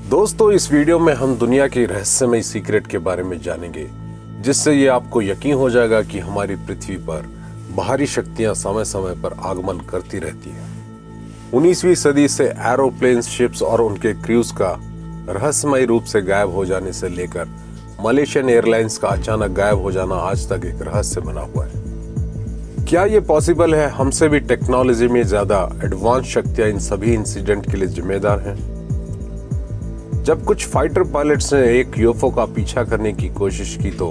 दोस्तों, इस वीडियो में हम दुनिया के रहस्यमय सीक्रेट के बारे में जानेंगे, जिससे ये आपको यकीन हो जाएगा कि हमारी पृथ्वी पर बाहरी शक्तियां समय समय पर आगमन करती रहती हैं। 19वीं सदी से एरोप्लेन्स, शिप्स और उनके क्रूज का रहस्यमय रूप से गायब हो जाने से लेकर मलेशियन एयरलाइंस का अचानक गायब हो जाना आज तक एक रहस्य बना हुआ है। क्या ये पॉसिबल है हमसे भी टेक्नोलॉजी में ज्यादा एडवांस शक्तियां इन सभी इंसिडेंट के लिए जिम्मेदार हैं? जब कुछ फाइटर पायलट्स ने एक यूएफओ का पीछा करने की कोशिश की तो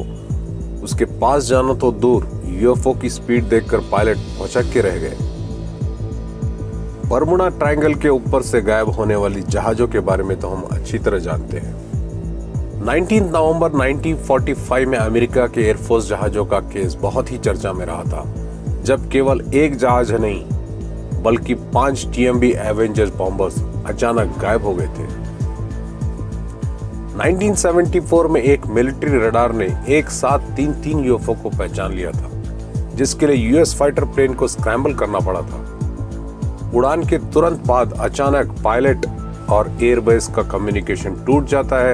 उसके पास जाना तो दूर, यूएफओ की स्पीड देखकर पायलट भौचक्के के रह गए। बरमुडा ट्रायंगल के ऊपर से गायब होने वाली जहाजों के बारे में तो हम अच्छी तरह जानते हैं। 19 नवंबर 1945 में अमेरिका के एयरफोर्स जहाजों का केस बहुत ही चर्चा में रहा था, जब केवल एक जहाज नहीं बल्कि 5 टीएमबी एवेंजर बॉम्बर्स अचानक गायब हो गए थे। 1974 में एक मिलिट्री रडार ने एक साथ 3 यूएफओ को पहचान लिया था, जिसके लिए यूएस फाइटर प्लेन को स्क्रैम्बल करना पड़ा था। उड़ान के तुरंत बाद अचानक पायलट और एयरबेस का कम्युनिकेशन टूट जाता है।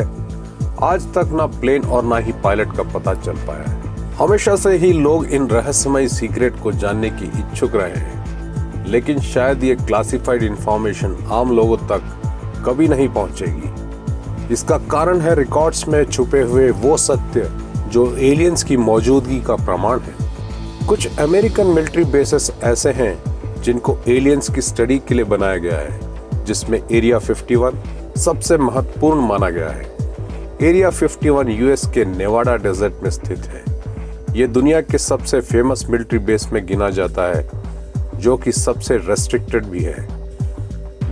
आज तक ना प्लेन और ना ही पायलट का पता चल पाया है। हमेशा से ही लोग इन रहस्यमय सीक्रेट को जानने की इच्छुक रहे हैं, लेकिन शायद ये क्लासिफाइड इंफॉर्मेशन आम लोगों तक कभी नहीं पहुंचेगी। इसका कारण है रिकॉर्ड्स में छुपे हुए वो सत्य जो एलियंस की मौजूदगी का प्रमाण है। कुछ अमेरिकन मिलिट्री बेसेस ऐसे हैं जिनको एलियंस की स्टडी के लिए बनाया गया है, जिसमें एरिया 51 सबसे महत्वपूर्ण माना गया है। एरिया 51 यूएस के नेवाडा डेजर्ट में स्थित है। यह दुनिया के सबसे फेमस मिलिट्री बेस में गिना जाता है, जो कि सबसे रेस्ट्रिक्टेड भी है,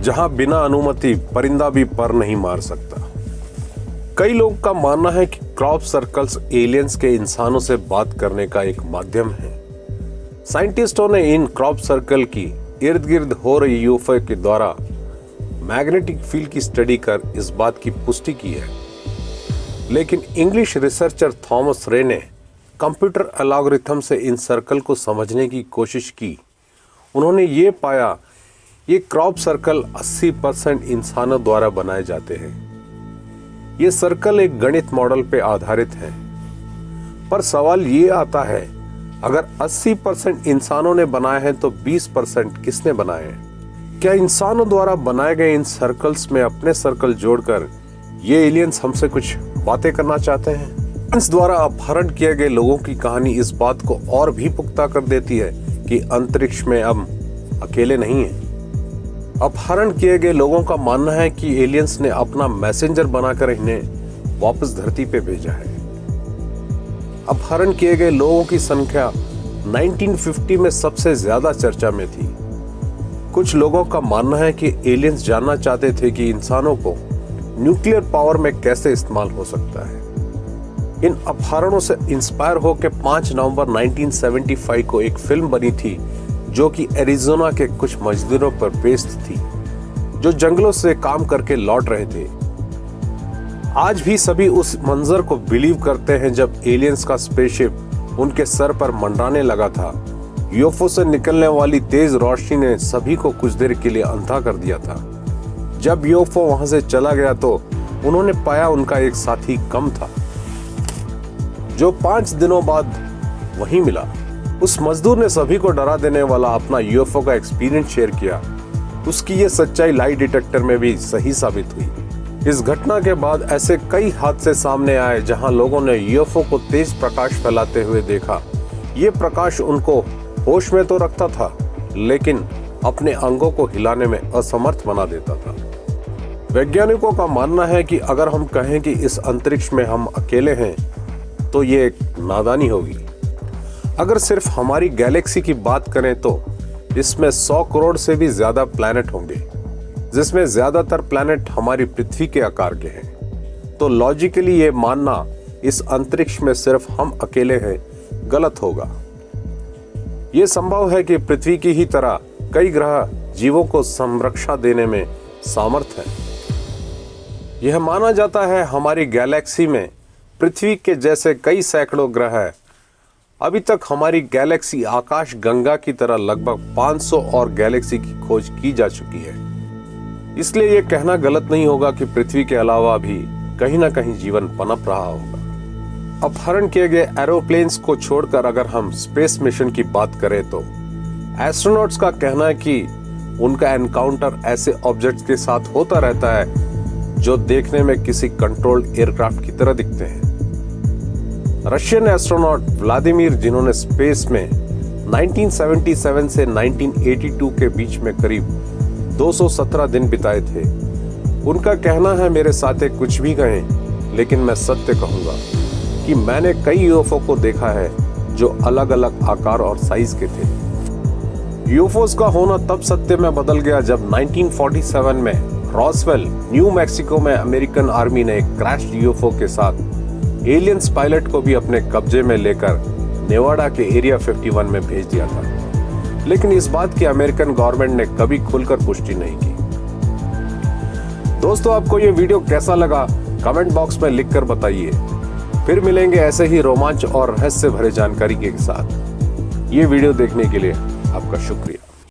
जहां बिना अनुमति परिंदा भी पर नहीं मार सकता। कई लोगों का मानना है कि क्रॉप सर्कल्स एलियंस के इंसानों से बात करने का एक माध्यम है। साइंटिस्टों ने इन क्रॉप सर्कल की इर्द गिर्द हो रही यूएफओ के द्वारा मैग्नेटिक फील्ड की स्टडी कर इस बात की पुष्टि की है। लेकिन इंग्लिश रिसर्चर थॉमस रे ने कंप्यूटर एल्गोरिथम से इन सर्कल को समझने की कोशिश की। उन्होंने ये पाया ये क्रॉप सर्कल 80% इंसानों द्वारा बनाए जाते हैं। ये सर्कल एक गणित मॉडल पे आधारित है। पर सवाल ये आता है, अगर 80% इंसानों ने बनाए हैं तो 20% किसने बनाए हैं? क्या इंसानों द्वारा बनाए गए इन सर्कल्स में अपने सर्कल जोड़कर ये एलियंस हमसे कुछ बातें करना चाहते हैं? एलियंस द्वारा अपहरण किए गए लोगों की कहानी इस बात को और भी पुख्ता कर देती है कि अंतरिक्ष में हम अकेले नहीं हैं। अपहरण किए गए लोगों का मानना है कि एलियंस ने अपना मैसेंजर बनाकर इन्हें वापस धरती पे भेजा है। अपहरण किए गए लोगों की संख्या 1950 में सबसे ज्यादा चर्चा में थी। कुछ लोगों का मानना है कि एलियंस जानना चाहते थे कि इंसानों को न्यूक्लियर पावर में कैसे इस्तेमाल हो सकता है। इन अपहरणों से इंस्पायर होकर 5 नवंबर 1975 को एक फिल्म बनी थी, जो कि एरिज़ोना के कुछ मजदूरों पर बेस्ड थी, जो जंगलों से काम करके लौट रहे थे। आज भी सभी उस मंजर को बिलीव करते हैं जब एलियंस का स्पेसशिप उनके सर पर मंडराने लगा था। यूएफओ से निकलने वाली तेज रोशनी ने सभी को कुछ देर के लिए अंधा कर दिया था। जब यूएफओ वहां से चला गया तो उन्होंने पाया उनका एक साथी कम था, जो 5 दिनों बाद वहीं मिला। उस मजदूर ने सभी को डरा देने वाला अपना यूएफओ का एक्सपीरियंस शेयर किया। उसकी ये सच्चाई लाई डिटेक्टर में भी सही साबित हुई। इस घटना के बाद ऐसे कई हादसे सामने आए जहां लोगों ने यूएफओ को तेज प्रकाश फैलाते हुए देखा। ये प्रकाश उनको होश में तो रखता था, लेकिन अपने अंगों को हिलाने में असमर्थ बना देता था। वैज्ञानिकों का मानना है कि अगर हम कहें कि इस अंतरिक्ष में हम अकेले हैं, तो ये एक नादानी होगी। अगर सिर्फ हमारी गैलेक्सी की बात करें तो इसमें 100 करोड़ से भी ज्यादा प्लैनेट होंगे, जिसमें ज्यादातर प्लैनेट हमारी पृथ्वी के आकार के हैं। तो लॉजिकली ये मानना इस अंतरिक्ष में सिर्फ हम अकेले हैं गलत होगा। ये संभव है कि पृथ्वी की ही तरह कई ग्रह जीवों को संरक्षा देने में सामर्थ है। यह माना जाता है हमारी गैलेक्सी में पृथ्वी के जैसे कई सैकड़ों ग्रह हैं। अभी तक हमारी गैलेक्सी आकाश गंगा की तरह लगभग 500 और गैलेक्सी की खोज की जा चुकी है। इसलिए ये कहना गलत नहीं होगा कि पृथ्वी के अलावा भी कहीं ना कहीं जीवन पनप रहा होगा। अपहरण किए गए एरोप्लेन्स को छोड़कर अगर हम स्पेस मिशन की बात करें तो एस्ट्रोनॉट्स का कहना है कि उनका एनकाउंटर ऐसे ऑब्जेक्ट्स के साथ होता रहता है जो देखने में किसी कंट्रोल्ड एयरक्राफ्ट की तरह दिखते हैं। रशियन एस्ट्रोनॉट व्लादिमीर, जिन्होंने स्पेस में 1977 से 1982 के बीच में करीब 217 दिन बिताए थे, उनका कहना है, मेरे साथ कुछ भी कहें लेकिन मैं सत्य कहूंगा कि मैंने कई यूएफओ को देखा है जो अलग अलग आकार और साइज के थे। यूएफओस का होना तब सत्य में बदल गया जब 1947 में रॉसवेल, न्यू मैक्सिको में अमेरिकन आर्मी ने एक क्रैश्ड यूएफओ के साथ एलियंस पायलट को भी अपने कब्जे में लेकर नेवाडा के एरिया 51 में भेज दिया था, लेकिन इस बात की अमेरिकन गवर्नमेंट ने कभी खुलकर पुष्टि नहीं की। दोस्तों, आपको ये वीडियो कैसा लगा कमेंट बॉक्स में लिखकर बताइए। फिर मिलेंगे ऐसे ही रोमांच और रहस्य भरे जानकारी के साथ। ये वीडियो देखने के लिए आपका शुक्रिया।